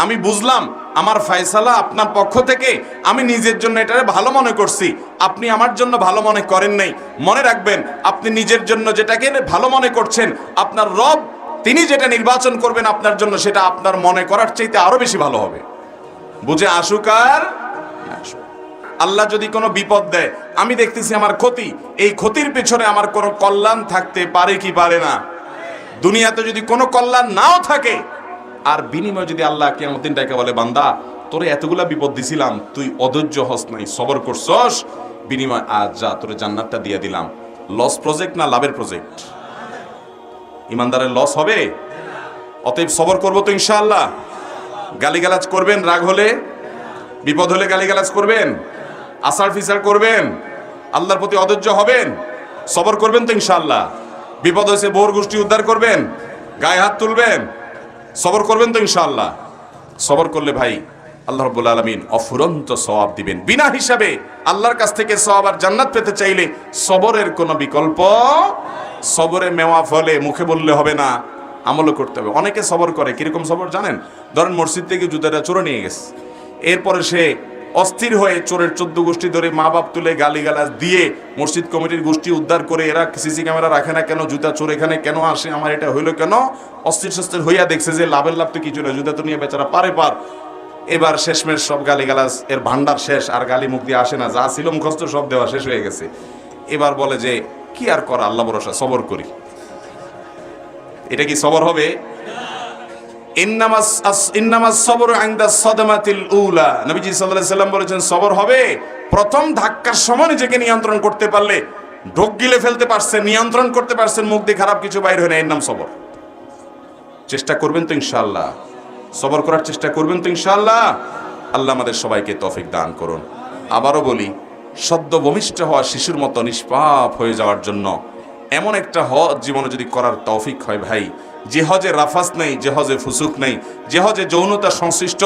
আমি বুঝলাম আমার ফয়সালা আপনার পক্ষ থেকে, আমি নিজের জন্য এটারে ভালো মনে করছি, আপনি আমার জন্য ভালো মনে করেন নাই। মনে রাখবেন, আপনি নিজের জন্য যেটাকে ভালো মনে করছেন, আপনার রব তিনি যেটা নির্বাচন করবেন আপনার জন্য, সেটা আপনার মনে করার চাইতে আরো বেশি ভালো হবে। বুঝে আসুক আর না আসুক। আল্লাহ যদি কোনো বিপদ দেয়, আমি দেখতেছি আমার ক্ষতি, এই ক্ষতির পেছনে আমার কোনো কল্যাণ থাকতে পারে কি পারে না। দুনিয়াতে যদি কোনো কল্যাণ নাও থাকে, আর বিনিময় যদি আল্লাহ কিয়ামত দিন ডেকে বলে, বান্দা তোরে এতগুলা বিপদ দিছিলাম, তুই অধৈর্য হস নাই, সবর করছস, বিনিময় আজ যা তোরে জান্নাতটা দিয়ে দিলাম। লস প্রজেক্ট না লাভের প্রজেক্ট? ইমানদারের লস হবে? অতএব সবর করবো তো ইনশাআল্লাহ। গালিগালাজ করবেন, রাগ হলে, বিপদ হলে গালিগালাজ করবেন, আসার ফিসার করবেন, আল্লাহর প্রতি অধৈর্য হবেন, সবর করবেন তো ইনশাআল্লাহ। বিপদ হয়েছে বোর গোষ্ঠী উদ্ধার করবেন, গায়ে হাত তুলবেন, সবর করবেন তো ইনশাআল্লাহ। সবর করলে ভাই আল্লাহ রাব্বুল আলামিন অফুরন্ত সওয়াব দিবেন বিনা হিসাবে। আল্লাহর কাছ থেকে সওয়াব আর জান্নাত পেতে চাইলে সবরের কোনো বিকল্প, সবরে মেওয়া ফলে মুখে বললে হবে না, আমলও করতে হবে। অনেকে সবর করে, কিরকম সবর জানেন? ধরেন মসজিদ থেকে জুতাটা চোরে নিয়ে গেছে, এরপরে সে অস্থির হয়ে চোরের 14 গোষ্ঠী ধরে মা বাপ তুলে গালিগালাজ দিয়ে মসজিদ কমিটির গোষ্ঠী উদ্ধার করে, এরা সিসি ক্যামেরা রাখে না কেন, জুতা চোর এখানে কেন আসে, আমার এটা হইলো কেন, অস্থির সস্থির হইয়া দেখছে যে লাভের লাভ তো কিছু না, জুতা তো নিয়ে বেচারা পারে পার। এবার শেষমেশ সব গালিগালাজ এর ভান্ডার শেষ, আর গালি মুখ দিয়ে আসে না, যা ছিল মুখস্থ সব দেওয়া শেষ হয়ে গেছে। এবার বলে যে কি আর করা, আল্লাহ ভরসা, সবর করি। এটা কি সবর হবে? ইন্নামাস সবরু ইনদা সাদমাতিল উলা, নবীজি সাল্লাল্লাহু আলাইহি সাল্লাম বলেছেন সবর হবে প্রথম ধাক্কার সময় নিজেকে নিয়ন্ত্রণ করতে পারলে, ঢোক গিলে ফেলতে পারছেন, নিয়ন্ত্রণ করতে পারছেন, মুখ দিয়ে খারাপ কিছু বাইর হয় না, এর নাম সবর। চেষ্টা করবেন তো ইনশাআল্লাহ, সবর করার চেষ্টা করবেন তো ইনশাআল্লাহ। আল্লাহ আমাদের সবাইকে তৌফিক দান করুন। আবারও বলি, সদ্য ভূমিষ্ঠ হওয়া শিশুর মতো নিষ্পাপ হয়ে যাওয়ার জন্য এমন একটা হজ জীবনে যদি করার তৌফিক হয় ভাই, যে হজে রাফাস নেই, যে হজে ফুসুক নেই, যে হজে যৌনতা সংশ্লিষ্ট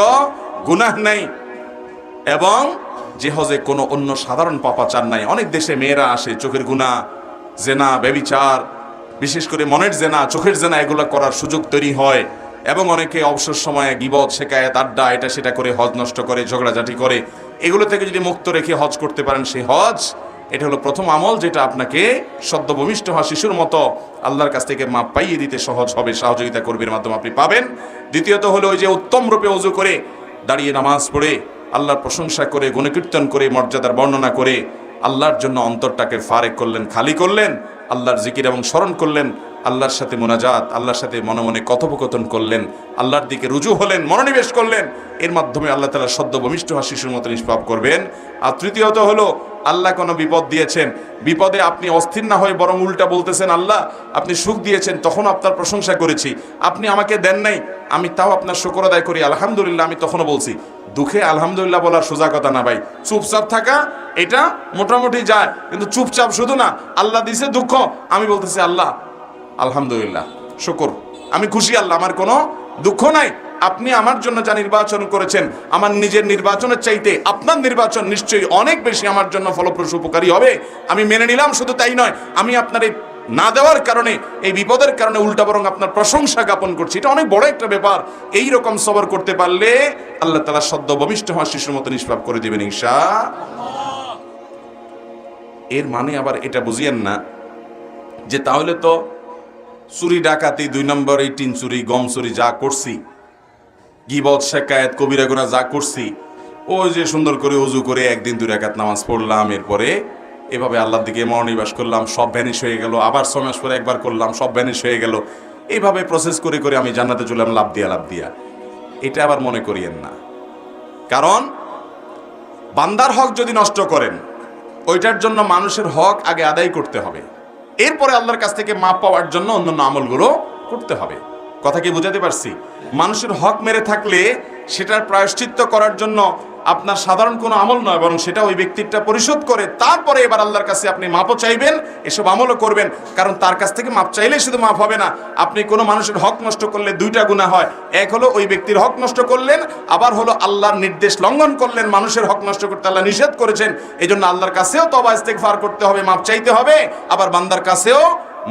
গুনাহ নেই, এবং যে হজে কোনো অন্য সাধারণ পাপাচার নাই। অনেক দেশে মেয়েরা আসে, চোখের গুনাহ, জেনা, ব্যভিচার, বিশেষ করে মনের জেনা, চোখের জেনা, এগুলো করার সুযোগ তৈরি হয়, এবং অনেকে অবসর সময়ে গীবত, শিকায়াত, আড্ডা, এটা সেটা করে হজ নষ্ট করে, ঝগড়াঝাটি করে। এগুলো থেকে যদি মুক্ত রেখে হজ করতে পারেন, সেই হজ, এটা হলো প্রথম আমল যেটা আপনাকে সদ্য ভূমিষ্ঠ হওয়া শিশুর মতো আল্লাহর কাছ থেকে মাপ পাইয়ে দিতে সহজ হবে, সহযোগিতা কর্মীর মাধ্যমে আপনি পাবেন। দ্বিতীয়ত হলো ওই যে উত্তম রূপে ওযু করে দাঁড়িয়ে নামাজ পড়ে আল্লাহর প্রশংসা করে, গুণকীর্তন করে, মর্যাদার বর্ণনা করে আল্লাহর জন্য অন্তরটাকে ফারেক করলেন, খালি করলেন, আল্লাহর জিকির এবং স্মরণ করলেন, আল্লাহর সাথে মোনাজাত, আল্লাহর সাথে মনে মনে কথোপকথন করলেন, আল্লাহর দিকে রুজু হলেন, মনোনিবেশ করলেন। এর মাধ্যমে আল্লাহ তাআলা সদ্য ভূমিষ্ঠ হওয়া শিশুর মতো নিষ্পাপ করবেন। আর তৃতীয়ত হলো, আল্লাহ কোনো বিপদ দিয়েছেন, বিপদে আপনি অস্থির না হয়ে বরং উল্টা বলতেছেন, আল্লাহ আপনি সুখ দিয়েছেন, তখন আপনার প্রশংসা করেছি, আপনি আমাকে দেন নাই, আমি তাও আপনার শুকর আদায় করি, আলহামদুলিল্লাহ, আমি তখনও বলছি। দুঃখে আলহামদুলিল্লাহ বলার সোজা কথা না ভাই, চুপচাপ থাকা এটা মোটামুটি যায়, কিন্তু চুপচাপ শুধু না, আল্লাহ দিছে দুঃখ, আমি বলতেছি আল্লাহ আলহামদুলিল্লাহ, শুকর, আমি খুশি, আল্লাহ আমার কোনো দুঃখ নাই, আপনি আমার জন্য যা নির্বাচন করেছেন, আমার নিজের নির্বাচনের চাইতে আপনার নির্বাচন নিশ্চয়ই অনেক বেশি আমার জন্য ফলপ্রসূ, উপকারী হবে, আমি মেনে নিলাম। শুধু তাই নয়, আমি আপনার এই না দেওয়ার কারণে, এই বিপদের কারণে উল্টা বরং আপনার প্রশংসা জ্ঞাপন করছি। এটা অনেক বড় একটা ব্যাপার। এই রকম সবর করতে পারলে আল্লাহ তাআলা সদ্য ভূমিষ্ঠ হওয়া শিশুর মতো নিষ্পাপ করে দিবেন ইনশাআল্লাহ। এর মানে আবার এটা বুঝিয়েন না যে তাহলে তো চুরি, ডাকাতি, 2 নম্বর, এই 3 চুরি, গম চুরি যা করছি, গীবত, শিকায়াত, কবিরা গুনাহ যা করছি, ওই যে সুন্দর করে ওযু করে একদিন 2 রাকাত নামাজ পড়লাম, এরপরে এভাবে আল্লাহর দিকে মনোনিবেশ করলাম, সব ভ্যানিশ হয়ে গেল, আবার 6 মাস পরে একবার করলাম, সব ভ্যানিশ হয়ে গেল, এইভাবে প্রসেস করে করে আমি জান্নাতে চললাম লাভ দিয়া। এটা আবার মনে করিয়েন না। কারণ বান্দার হক যদি নষ্ট করেন, ওইটার জন্য মানুষের হক আগে আদায় করতে হবে, এরপরে আল্লাহর কাছ থেকে মাপ পাওয়ার জন্য অন্যান্য আমলগুলো করতে হবে। কথা কি বুঝাতে পারছি? মানুষের হক মেরে থাকলে সেটার প্রায়শ্চিত্ত করার জন্য আপনার সাধারণ কোনো আমল নয়, বরং সেটা ওই ব্যক্তিটা পরিশোধ করে তারপরে এবার আল্লাহর কাছে আপনি মাপও চাইবেন, এসব আমলও করবেন। কারণ তার কাছ থেকে মাপ চাইলেই শুধু মাপ হবে না, আপনি কোনো মানুষের হক নষ্ট করলে দুইটা গুনাহ হয়। এক হলো ওই ব্যক্তির হক নষ্ট করলেন, আবার হলো আল্লাহর নির্দেশ লঙ্ঘন করলেন। মানুষের হক নষ্ট করতে আল্লাহ নিষেধ করেছেন, এই জন্য আল্লাহর কাছেও তওবা ইস্তেগফার করতে হবে, মাপ চাইতে হবে, আবার বান্দার কাছেও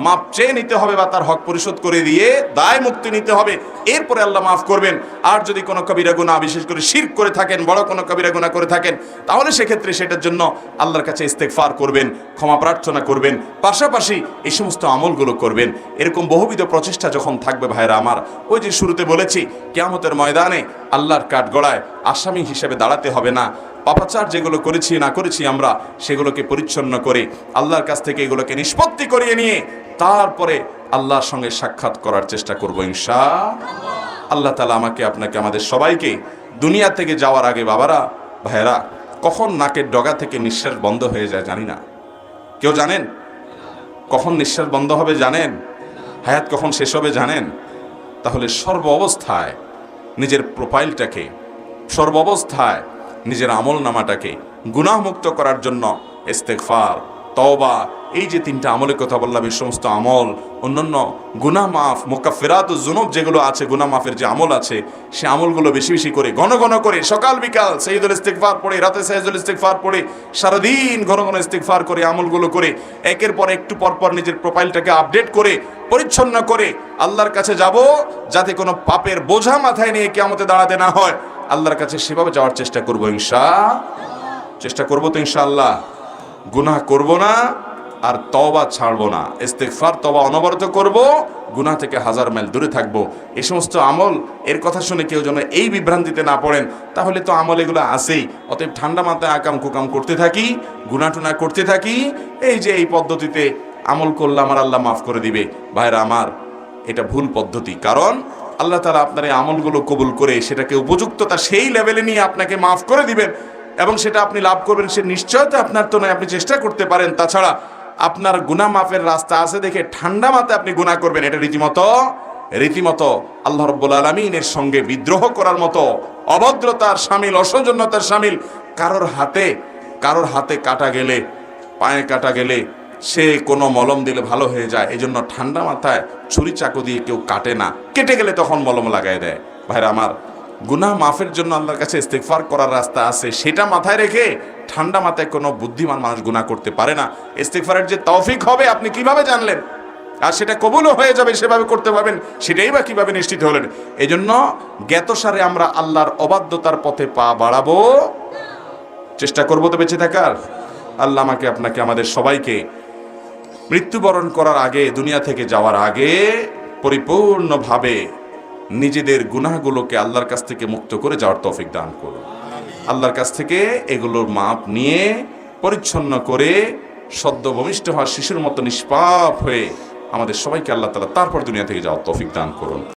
মাপ চেয়ে নিতে হবে বা তার হক পরিশোধ করে দিয়ে দায় মুক্তি নিতে হবে, এরপরে আল্লাহ মাফ করবেন। আর যদি কোনো কবিরা গুনাহ, বিশেষ করে শিরক করে থাকেন, বড় কোনো কবিরা গুনাহ করে থাকেন, তাহলে সেক্ষেত্রে সেটার জন্য আল্লাহর কাছে ইস্তেগফার করবেন, ক্ষমা প্রার্থনা করবেন, পাশাপাশি এই সমস্ত আমলগুলো করবেন। এরকম বহুবিধ প্রচেষ্টা যখন থাকবে ভাইরা আমার, ওই যে শুরুতে বলেছি কিয়ামতের ময়দানে আল্লাহর কাঠগড়ায় আসামি হিসেবে দাঁড়াতে হবে না। পাপাচার যেগুলো করেছি না করেছি আমরা, সেগুলোকে পরিচ্ছন্ন করে আল্লাহর কাছ থেকে এগুলোকে নিষ্পত্তি করিয়ে নিয়ে তারপরে আল্লাহর সঙ্গে সাক্ষাৎ করার চেষ্টা করবো ইনশাআল্লাহ। আল্লাহ তাআলা আমাকে, আপনাকে, আমাদের সবাইকে দুনিয়া থেকে যাওয়ার আগে বাবারা, ভাইয়েরা, কখন নাকের ডগা থেকে নিঃশ্বাস বন্ধ হয়ে যায় জানি না। কেউ জানেন কখন নিঃশ্বাস বন্ধ হবে? জানেন হায়াত কখন শেষ হবে? জানেন? তাহলে সর্ব অবস্থায় নিজের প্রোফাইলটাকে, সর্ব অবস্থায় নিজের আমল নামাটাকে গুনাহমুক্ত করার জন্য ইস্তেগফার, তওবা, এই যে তিনটা আমলের কথা বললাম, এই সমস্ত আমল, অন্যান্য গুনাহ মাফ, মুকাফফিরাতুজ যুনুব যেগুলো আছে, গুনাহ মাফের যে আমল আছে, সে আমলগুলো বেশি বেশি করে, ঘন ঘন করে, সকাল বিকাল সাইয়্যিদুল ইস্তিগফার পড়ে, রাতে সাইয়্যিদুল ইস্তিগফার পড়ে, সারাদিন ঘন ঘন ইস্তিগফার করে, আমলগুলো করে, একের পর একটু পর পর নিজের প্রোফাইলটাকে আপডেট করে, পরিচ্ছন্ন করে আল্লাহর কাছে যাব, যাতে কোনো পাপের বোঝা মাথায় নিয়ে কিয়ামতে দাঁড়াতে না হয়। আল্লাহর কাছে সেভাবে যাওয়ার চেষ্টা করবো চেষ্টা করবো তো ইনশাআল্লাহ। গুনাহ করব না, আর তওবা ছাড়বো না। ইস্তেগফার, তওবা অনবরত করব, গুনাহ থেকে হাজার মাইল দূরে থাকবো। এই সমস্ত আমল, এর কথা শুনে কেউ যেন এই বিভ্রান্তিতে না পড়েন, তাহলে তো আমল এগুলো আছেই। অতএব ঠান্ডা মাথায় আকাম কুকাম করতে থাকি, গুনাহ টুনা করতে থাকি, এই যে এই পদ্ধতিতে আমল করলাম আর আল্লাহ মাফ করে দিবে, ভাইরা আমার, এটা ভুল পদ্ধতি। কারণ আল্লাহ তাআলা আপনার এই আমলগুলো কবুল করে সেটাকে উপযুক্ততা সেই লেভেলে নিয়ে আপনাকে মাফ করে দিবেন, এবং সেটা আপনি লাভ করবেন, সে নিশ্চয়তা আপনার তো নয়, আপনি চেষ্টা করতে পারেন। তাছাড়া আপনার গুনাহ মাফের রাস্তা আছে দেখে ঠান্ডা মাথায় আপনি গুনাহ করবেন, এটা রীতিমতো আল্লাহ রাব্বুল আলামিনের সঙ্গে বিদ্রোহ করার মতো, অভদ্রতার শামিল, অসৌজন্যতার শামিল। কারোর হাতে কাটা গেলে, পায়ে কাটা গেলে সে কোনো মলম দিলে ভালো হয়ে যায়, এই জন্য ঠান্ডা মাথায় ছুরি চাকু দিয়ে কেউ কাটে না, কেটে গেলে তখন মলম লাগাই দেয়। ভাইরা আমার, গুনাহ মাফের জন্য আল্লাহর কাছে ইস্তেগফার করার রাস্তা আছে, সেটা মাথায় রেখে ঠান্ডা মাথায় কোনো বুদ্ধিমান মানুষ গুনাহ করতে পারে না। ইস্তেগফারের যে তৌফিক হবে আপনি কিভাবে জানলেন? আর সেটা কবুলও হয়ে যাবে, সেভাবে করতে পারবেন, সেটাই বা কিভাবে নিশ্চিত হলেন? এই জন্য জ্ঞাতসারে আমরা আল্লাহর অবাধ্যতার পথে পা বাড়াবো, চেষ্টা করবো তো বেঁচে থাকার। আল্লাহ আমাকে, আপনাকে, আমাদের সবাইকে মৃত্যুবরণ করার আগে, দুনিয়া থেকে যাওয়ার আগে পরিপূর্ণভাবে নিজেদের গুনাহগুলোকে আল্লাহর কাছ থেকে মুক্ত করে যাওয়ার তৌফিক দান করুন। আল্লাহর কাছ থেকে এগুলোর মাপ নিয়ে পরিচ্ছন্ন করে সদ্য ভূমিষ্ঠ হওয়া শিশুর মতো নিষ্পাপ হয়ে আমাদের সবাইকে আল্লাহ তাআলা তারপর দুনিয়া থেকে যাওয়ার তৌফিক দান করুন।